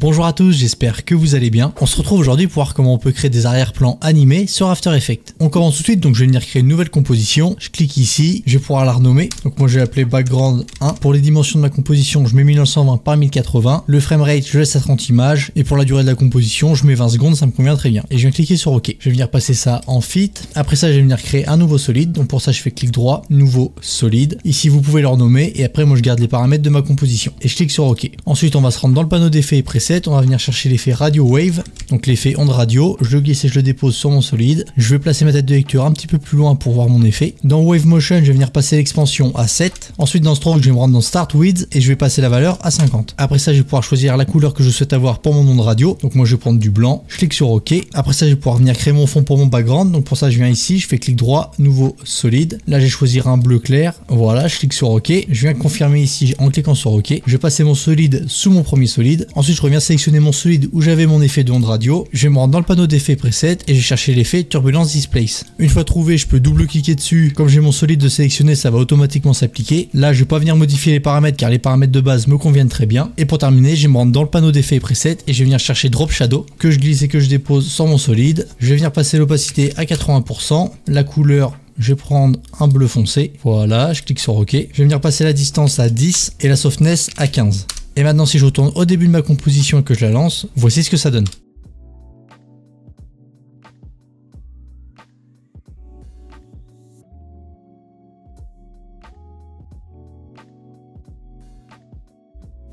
Bonjour à tous, j'espère que vous allez bien. On se retrouve aujourd'hui pour voir comment on peut créer des arrière-plans animés sur After Effects. On commence tout de suite, donc je vais venir créer une nouvelle composition. Je clique ici, je vais pouvoir la renommer. Donc moi je vais l'appeler background 1. Pour les dimensions de ma composition, je mets 1920 par 1080. Le framerate, je laisse à 30 images. Et pour la durée de la composition, je mets 20 secondes, ça me convient très bien. Et je viens cliquer sur OK. Je vais venir passer ça en fit. Après ça, je vais venir créer un nouveau solide. Donc pour ça, je fais clic droit, nouveau solide. Ici, vous pouvez le renommer. Et après, moi je garde les paramètres de ma composition. Et je clique sur OK. Ensuite, on va se rendre dans le panneau d'effets et presets. On va venir chercher l'effet radio wave, donc l'effet onde radio. Je le glisse et je le dépose sur mon solide. Je vais placer ma tête de lecteur un petit peu plus loin pour voir mon effet. Dans wave motion, je vais venir passer l'expansion à 7. Ensuite dans stroke, je vais me rendre dans start width et je vais passer la valeur à 50. Après ça, je vais pouvoir choisir la couleur que je souhaite avoir pour mon onde radio. Donc moi je vais prendre du blanc. Je clique sur OK. Après ça, je vais pouvoir venir créer mon fond pour mon background. Donc pour ça, je viens ici, je fais clic droit, nouveau solide. Là, je vais choisir un bleu clair. Voilà, je clique sur OK. Je viens confirmer ici en cliquant sur OK. Je vais passer mon solide sous mon premier solide. Ensuite, je reviens sélectionner mon solide où j'avais mon effet de onde radio. Je vais me rendre dans le panneau d'effets preset et je vais chercher l'effet turbulence displace. Une fois trouvé, je peux double-cliquer dessus. Comme j'ai mon solide de sélectionné, ça va automatiquement s'appliquer. Là, je vais pas venir modifier les paramètres car les paramètres de base me conviennent très bien. Et pour terminer, je vais me rendre dans le panneau d'effets preset et je vais venir chercher drop shadow que je glisse et que je dépose sur mon solide. Je vais venir passer l'opacité à 80%. La couleur, je vais prendre un bleu foncé. Voilà, je clique sur OK. Je vais venir passer la distance à 10 et la softness à 15. Et maintenant, si je retourne au début de ma composition et que je la lance, voici ce que ça donne.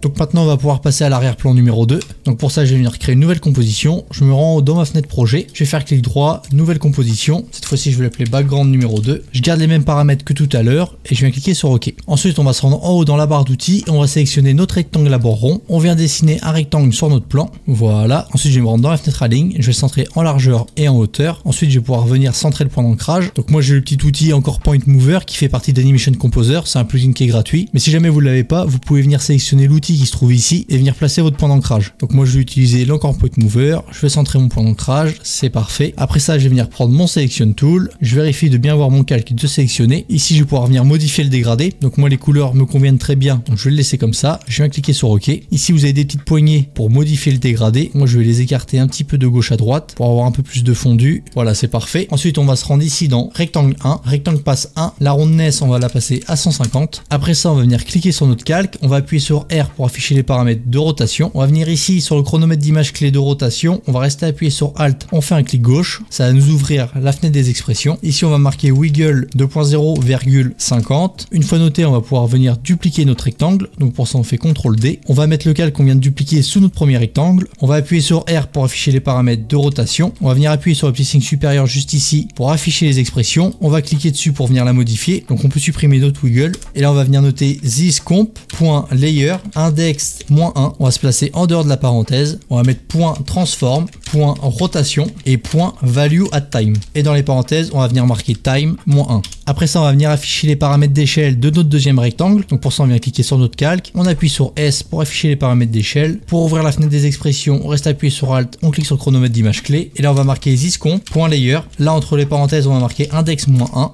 Donc maintenant on va pouvoir passer à l'arrière-plan numéro 2. Donc pour ça je vais venir créer une nouvelle composition. Je me rends dans ma fenêtre projet. Je vais faire clic droit, nouvelle composition. Cette fois-ci je vais l'appeler background numéro 2. Je garde les mêmes paramètres que tout à l'heure et je viens cliquer sur OK. Ensuite on va se rendre en haut dans la barre d'outils et on va sélectionner notre rectangle à bord rond. On vient dessiner un rectangle sur notre plan. Voilà. Ensuite je vais me rendre dans la fenêtre align. Je vais centrer en largeur et en hauteur. Ensuite je vais pouvoir venir centrer le point d'ancrage. Donc moi j'ai le petit outil encore Point Mover qui fait partie d'Animation Composer. C'est un plugin qui est gratuit. Mais si jamais vous ne l'avez pas, vous pouvez venir sélectionner l'outil qui se trouve ici et venir placer votre point d'ancrage. Donc moi je vais utiliser l'encore Point Mover, je vais centrer mon point d'ancrage, c'est parfait. Après ça je vais venir prendre mon Selection Tool, je vérifie de bien avoir mon calque de sélectionner. Ici je vais pouvoir venir modifier le dégradé, donc moi les couleurs me conviennent très bien, donc je vais le laisser comme ça. Je viens cliquer sur OK. Ici vous avez des petites poignées pour modifier le dégradé, moi je vais les écarter un petit peu de gauche à droite pour avoir un peu plus de fondu. Voilà, c'est parfait. Ensuite on va se rendre ici dans rectangle 1, rectangle passe 1, la rondness on va la passer à 150. Après ça on va venir cliquer sur notre calque, on va appuyer sur R pour afficher les paramètres de rotation. On va venir ici sur le chronomètre d'image clé de rotation. On va rester appuyé sur Alt. On fait un clic gauche. Ça va nous ouvrir la fenêtre des expressions. Ici, on va marquer wiggle 2.0,50. Une fois noté, on va pouvoir venir dupliquer notre rectangle. Donc pour ça, on fait CTRL D. On va mettre le calque qu'on vient de dupliquer sous notre premier rectangle. On va appuyer sur R pour afficher les paramètres de rotation. On va venir appuyer sur le petit signe supérieur juste ici pour afficher les expressions. On va cliquer dessus pour venir la modifier. Donc on peut supprimer notre wiggle. Et là, on va venir noter thisComp.layer index -1. On va se placer en dehors de la parenthèse. On va mettre .transform, .rotation et .value at time. Et dans les parenthèses, on va venir marquer time -1. Après ça, on va venir afficher les paramètres d'échelle de notre deuxième rectangle. Donc pour ça, on vient cliquer sur notre calque. On appuie sur S pour afficher les paramètres d'échelle. Pour ouvrir la fenêtre des expressions, on reste appuyé sur Alt. On clique sur le chronomètre d'image clé. Et là, on va marquer thisComp.layer. Là, entre les parenthèses, on va marquer index -1.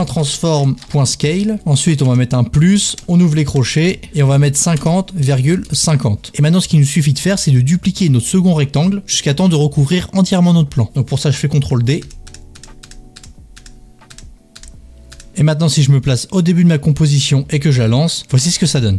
.transform, .scale. Ensuite, on va mettre un plus, on ouvre les crochets et on va mettre 50,50. Et maintenant, ce qu'il nous suffit de faire, c'est de dupliquer notre second rectangle jusqu'à temps de recouvrir entièrement notre plan. Donc pour ça, je fais CTRL D. Et maintenant, si je me place au début de ma composition et que je la lance, voici ce que ça donne.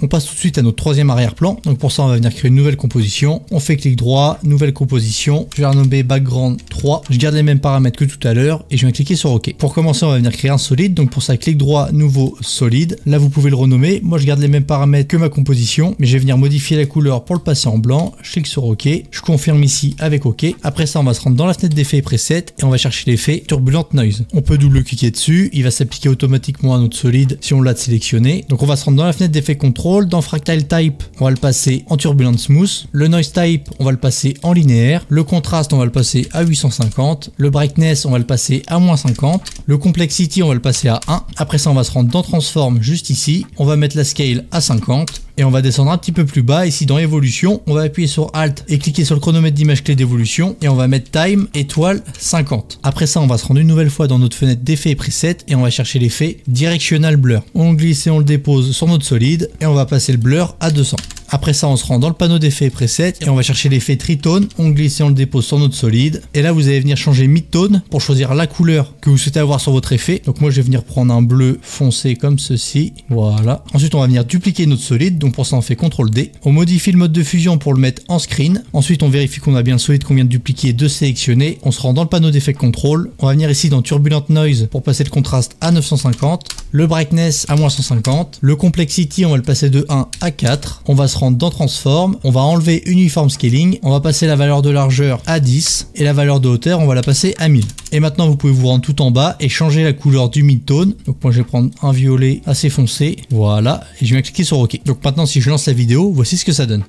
On passe tout de suite à notre troisième arrière-plan. Donc pour ça, on va venir créer une nouvelle composition. On fait clic droit, nouvelle composition. Je vais la renommer background 3. Je garde les mêmes paramètres que tout à l'heure et je viens cliquer sur OK. Pour commencer, on va venir créer un solide. Donc pour ça, clic droit, nouveau solide. Là, vous pouvez le renommer. Moi, je garde les mêmes paramètres que ma composition, mais je vais venir modifier la couleur pour le passer en blanc. Je clique sur OK. Je confirme ici avec OK. Après ça, on va se rendre dans la fenêtre d'effets et presets et on va chercher l'effet Turbulent Noise. On peut double-cliquer dessus. Il va s'appliquer automatiquement à notre solide si on l'a sélectionné. Donc on va se rendre dans la fenêtre d'effets contrôle. Dans Fractal Type, on va le passer en Turbulent Smooth. Le Noise Type, on va le passer en linéaire. Le contraste, on va le passer à 850. Le Brightness, on va le passer à -50. Le Complexity, on va le passer à 1. Après ça, on va se rendre dans Transform juste ici. On va mettre la Scale à 50. Et on va descendre un petit peu plus bas, ici dans évolution, on va appuyer sur Alt et cliquer sur le chronomètre d'image clé d'évolution et on va mettre Time étoile 50. Après ça, on va se rendre une nouvelle fois dans notre fenêtre d'effets et presets et on va chercher l'effet Directional Blur. On le glisse et on le dépose sur notre solide et on va passer le blur à 200. Après ça, on se rend dans le panneau d'effets et presets et on va chercher l'effet Tritone, on glisse et on le dépose sur notre solide. Et là, vous allez venir changer Midtone pour choisir la couleur que vous souhaitez avoir sur votre effet. Donc moi, je vais venir prendre un bleu foncé comme ceci. Voilà. Ensuite, on va venir dupliquer notre solide. Donc pour ça, on fait CTRL D. On modifie le mode de fusion pour le mettre en screen. Ensuite, on vérifie qu'on a bien le solide qu'on vient de dupliquer et de sélectionner. On se rend dans le panneau d'effet contrôle. On va venir ici dans Turbulent Noise pour passer le contraste à 950. Le Brightness à moins 150. Le Complexity, on va le passer de 1 à 4. On va se rendre dans Transform, on va enlever Uniform Scaling, on va passer la valeur de largeur à 10 et la valeur de hauteur on va la passer à 1000. Et maintenant vous pouvez vous rendre tout en bas et changer la couleur du midtone. Donc moi je vais prendre un violet assez foncé, voilà, et je vais cliquer sur OK. Donc maintenant si je lance la vidéo, voici ce que ça donne.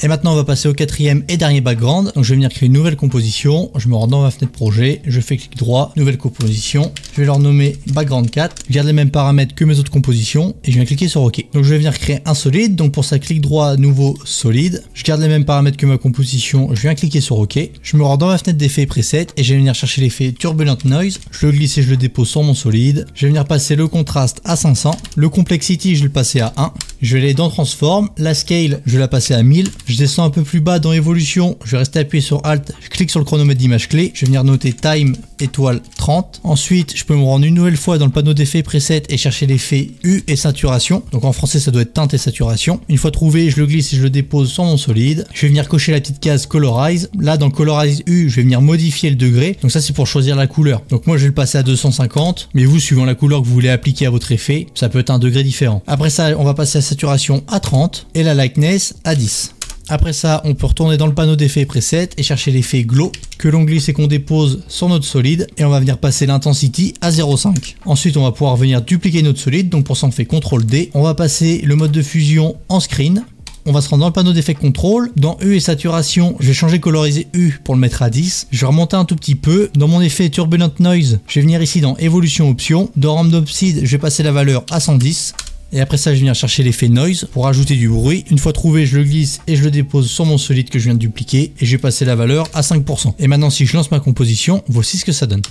Et maintenant on va passer au quatrième et dernier background. Donc je vais venir créer une nouvelle composition, je me rends dans ma fenêtre projet, je fais clic droit, nouvelle composition, je vais leur nommer background 4, je garde les mêmes paramètres que mes autres compositions et je vais cliquer sur OK. Donc je vais venir créer un solide, donc pour ça clic droit, nouveau solide, je garde les mêmes paramètres que ma composition, je viens cliquer sur OK, je me rends dans ma fenêtre d'effets et presets et je vais venir chercher l'effet Turbulent Noise, je le glisse et je le dépose sur mon solide, je vais venir passer le contraste à 500, le Complexity je vais le passer à 1, je vais aller dans Transform, la Scale je vais la passer à 1000, je descends un peu plus bas dans évolution, je vais rester appuyé sur Alt, je clique sur le chronomètre d'image clé, je vais venir noter Time étoile 30. Ensuite, je peux me rendre une nouvelle fois dans le panneau d'effets presets et chercher l'effet U et saturation. Donc en français, ça doit être teinte et saturation. Une fois trouvé, je le glisse et je le dépose sur mon solide. Je vais venir cocher la petite case Colorize. Là, dans le Colorize U, je vais venir modifier le degré. Donc ça, c'est pour choisir la couleur. Donc moi, je vais le passer à 250. Mais vous, suivant la couleur que vous voulez appliquer à votre effet, ça peut être un degré différent. Après ça, on va passer la saturation à 30 et la lightness à 10. Après ça, on peut retourner dans le panneau d'effets et presets et chercher l'effet Glow que l'on glisse et qu'on dépose sur notre solide et on va venir passer l'intensity à 0,5. Ensuite, on va pouvoir venir dupliquer notre solide, donc pour ça on fait CTRL D. On va passer le mode de fusion en screen. On va se rendre dans le panneau d'effet contrôle. Dans U et saturation, je vais changer coloriser U pour le mettre à 10. Je vais remonter un tout petit peu. Dans mon effet Turbulent Noise, je vais venir ici dans évolution option. Dans Random Seed, je vais passer la valeur à 110. Et après ça, je viens chercher l'effet noise pour ajouter du bruit. Une fois trouvé, je le glisse et je le dépose sur mon solide que je viens de dupliquer. Et je vais passer la valeur à 5%. Et maintenant, si je lance ma composition, voici ce que ça donne.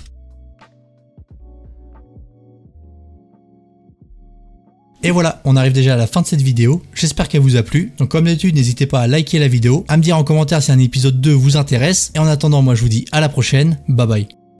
Et voilà, on arrive déjà à la fin de cette vidéo. J'espère qu'elle vous a plu. Donc comme d'habitude, n'hésitez pas à liker la vidéo, à me dire en commentaire si un épisode 2 vous intéresse. Et en attendant, moi je vous dis à la prochaine. Bye bye.